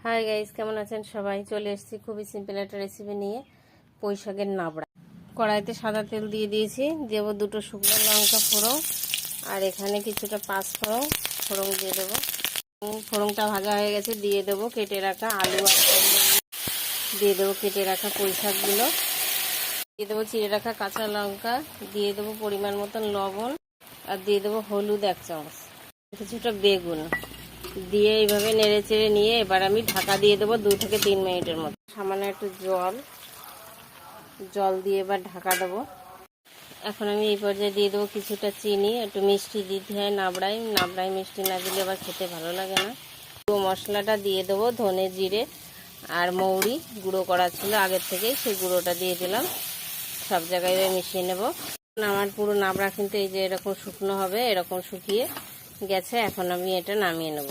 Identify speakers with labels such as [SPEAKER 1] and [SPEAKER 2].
[SPEAKER 1] Hi guys, কেমন আছেন সবাই? চলে এসেছি খুবই সিম্পল একটা রেসিপি নিয়ে, পুঁই শাকের নাবড়া। কড়াইতে সাদা তেল দিয়ে দিয়েছি, দেবো দুটো শুকনো লঙ্কা ফোড়ন, আর এখানে কিছুটা পাঁচফোড়ন ফোড়ন দিয়ে দেবো। ফোড়নটা ভাজা হয়ে গেছে, দিয়ে দেবো কেটে রাখা আলু আর দিয়ে দেবো কেটে রাখা পুঁই শাকগুলো, দিয়ে দেবো চিড়ে রাখা কাঁচা লঙ্কা, দিয়ে দেবো পরিমাণ মতন লবণ, আর দিয়ে দেবো হলুদ 1 চামচ, কিছুটা বেগুন দিয়ে এইভাবে নেড়ে চেড়ে নিয়ে এবার আমি ঢাকা দিয়ে দেবো 2 থেকে 3 মিনিটের মতো। সামান্য একটু জল দিয়ে এবার ঢাকা দেবো। এখন আমি এই পর্যায়ে দিয়ে দেবো কিছুটা চিনি, একটু মিষ্টি দিতে হয় নাবড়াই মিষ্টি না দিলে আবার খেতে ভালো লাগে না। পুরো মশলাটা দিয়ে দেবো, ধনে জিরে আর মৌরি গুঁড়ো করা ছিল আগের থেকেই, সেই গুঁড়োটা দিয়ে দিলাম। সব জায়গায় মিশিয়ে নেব। আমার পুরো নাবড়া কিন্তু এই যে এরকম শুকনো হবে, এরকম শুকিয়ে গেছে। এখন আমি এটা নামিয়ে নেব।